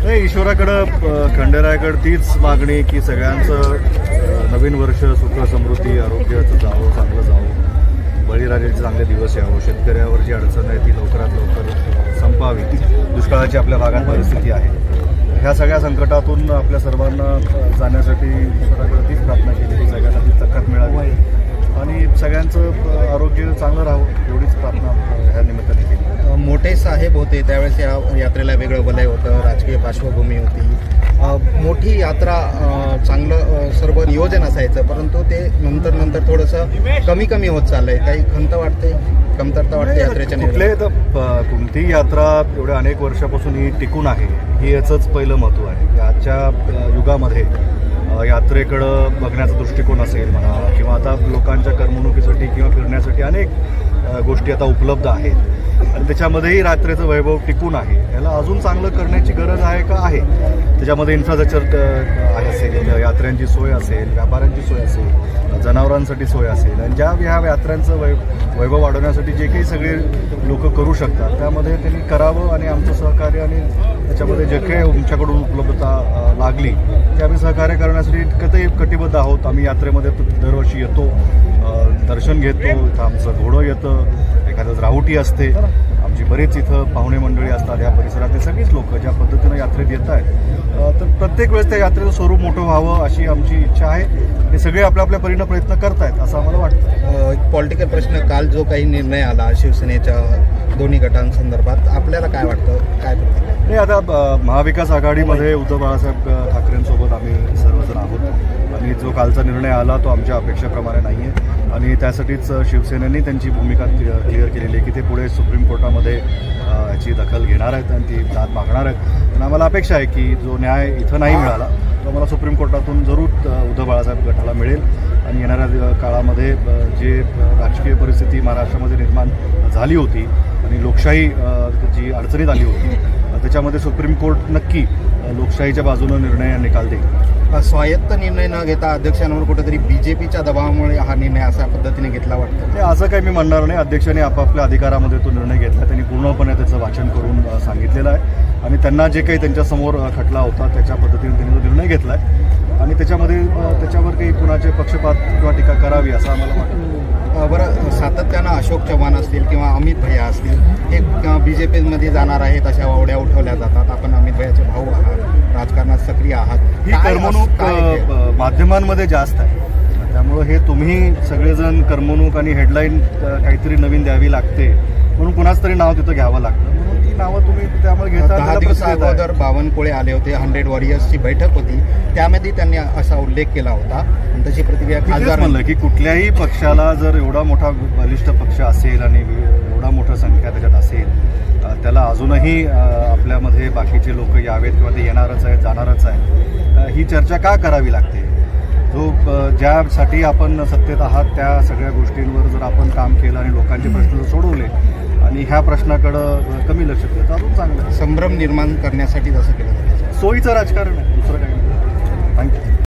नाही, ईश्वराकडं खंडेरायाकडे तीच मागणी की सगळ्यांचं नवीन वर्ष सुख समृद्धी आरोग्याचं जावं, चांगलं जावं, बळीराजाचे चांगले दिवस यावं, शेतकऱ्यावर जी अडचण आहे ती लवकरात लवकर संपावी, दुष्काळाची आपल्या भागात परिस्थिती आहे, ह्या सगळ्या संकटातून आपल्या सर्वांना जाण्यासाठी ईश्वराकडे तीच प्रार्थना केली की सगळ्यांना ती ताकद मिळावी आणि सगळ्यांचं आरोग्य चांगलं राहावं एवढीच प्रार्थना ह्या निमित्ताने केली. मोठे साहेब होते त्यावेळेस या यात्रेला वेगळं वलय होतं, राजकीय पार्श्वभूमी होती, मोठी यात्रा, चांगलं सर्व नियोजन असायचं, परंतु ते नंतर थोडंसं कमी होत चाललंय. काही कमतरता वाटते यात्रेच्या कुठले तर कोणतीही यात्रा एवढ्या अनेक वर्षापासून ही टिकून आहे ही याचंच पहिलं महत्त्व आहे की आजच्या युगामध्ये यात्रेकडं बघण्याचा दृष्टिकोन असेल म्हणा किंवा आता लोकांच्या करमणुकीसाठी किंवा फिरण्यासाठी अनेक गोष्टी आता उपलब्ध आहेत आणि त्याच्यामध्येही यात्रेचं वैभव टिकून आहे. याला अजून चांगलं करण्याची गरज आहे का आहे. त्याच्यामध्ये इन्फ्रास्ट्रक्चर असेल, यात्रेंची सोय असेल, व्यापाऱ्यांची सोय असेल, जनावरांसाठी सोय असेल आणि ह्या यात्रेंचं वैभव वाढवण्यासाठी जे काही सगळे लोक करू शकतात त्यामध्ये त्यांनी करावं आणि आमचं सहकार्य आणि त्याच्यामध्ये जे काही आमच्याकडून उपलब्धता लागली ते आम्ही सहकार्य करण्यासाठी कटिबद्ध आहोत. आम्ही यात्रेमध्ये दरवर्षी येतो, दर्शन घेतो, इथं आमचं घोडं येतं, एखादं राहुटी असते, आमची बरीच इथं पाहुणे मंडळी असतात या परिसरातले सगळीच लोक ज्या पद्धतीनं यात्रेत येत आहेत तर प्रत्येक वेळेस त्या यात्रेचं स्वरूप मोठं व्हावं अशी आमची इच्छा आहे. हे सगळे आपल्या परीनं प्रयत्न करतायत असं आम्हाला वाटतं. एक पॉलिटिकल प्रश्न, काल जो काही निर्णय आला शिवसेनेच्या दोन्ही गटांसंदर्भात आपल्याला काय वाटतं, काय नाही, आता महाविकास आघाडीमध्ये उद्धव बाळासाहेब ठाकरेंसोबत आम्ही सर्वजण आहोत आणि जो कालचा निर्णय आला तो आमच्या अपेक्षेप्रमाणे नाही आहे आणि त्यासाठीच शिवसेनेने त्यांची भूमिका क्लिअर केलेली आहे की ते पुढे सुप्रीम कोर्टामध्ये याची दखल घेणार आहेत आणि ती दाद मागणार आहेत. पण आम्हाला अपेक्षा आहे की जो न्याय इथं नाही मिळाला तो आम्हाला सुप्रीम कोर्टातून जरूर उद्धव बाळासाहेब गटाला मिळेल आणि येणाऱ्या काळामध्ये जे राजकीय परिस्थिती महाराष्ट्रामध्ये निर्माण झाली होती आणि लोकशाही जी अडचणीत आली होती त्याच्यामध्ये सुप्रीम कोर्ट नक्की लोकशाहीच्या बाजूनं निर्णय निकाल देईल. स्वायत्त निर्णय न घेता अध्यक्षांवर कुठेतरी बीजेपीच्या दबावामुळे हा निर्णय अशा पद्धतीने घेतला वाटतं. नाही, असं काही मी म्हणणार नाही. अध्यक्षांनी आपापल्या अधिकारामध्ये तो निर्णय घेतला, त्यांनी पूर्णपणे त्याचं वाचन करून सांगितलेलं आहे आणि त्यांना जे काही त्यांच्यासमोर खटला होता त्याच्या पद्धतीने त्यांनी तो निर्णय घेतला आहे आणि त्याच्यावर काही कुणाचे पक्षपात किंवा टीका करावी असं आम्हाला वाटतं. बरं, सातत्यानं अशोक चव्हाण असतील किंवा अमित भैया असतील हे बीजेपीमध्ये जाणार आहेत अशा वावड्या उठवल्या जातात. आपण अमित भैयाचे भाऊ आहात, राजकारणात सक्रिय आहात, ही करमणूक माध्यमांमध्ये जास्त आहे त्यामुळे हे तुम्ही सगळेजण करमणूक आणि हेडलाईन काहीतरी नवीन द्यावी लागते म्हणून कुणाच तरी नाव तिथं घ्यावं लागतं म्हणून ती नावं तुम्ही त्यामुळे घेता. 10 दिवसाअगोदर बावनकुळे आले होते, 100 वॉरियर्सची बैठक होती, त्यामध्ये त्यांनी असा उल्लेख केला होता आणि त्याची प्रतिक्रिया खासदार म्हणलं की कुठल्याही पक्षाला जर एवढा मोठा बलिष्ठ पक्ष असेल आणि एवढा मोठा संख्या त्याच्यात असेल त्याला अजूनही आपल्यामध्ये बाकीचे लोक यावेत किंवा ते येणारच आहे जाणारच आहे ही चर्चा का करावी लागते. जो ज्यासाठी आपण सत्तेत आहात त्या सगळ्या गोष्टींवर जर आपण काम केलं आणि लोकांचे प्रश्न सोडवले आणि ह्या प्रश्नाकडं कमी लक्ष दिलं तर अजून चांगलं. संभ्रम निर्माण करण्यासाठी जसं केलं जातं सोयीचं राजकारण आहे, दुसरं काही नाही. थँक्यू.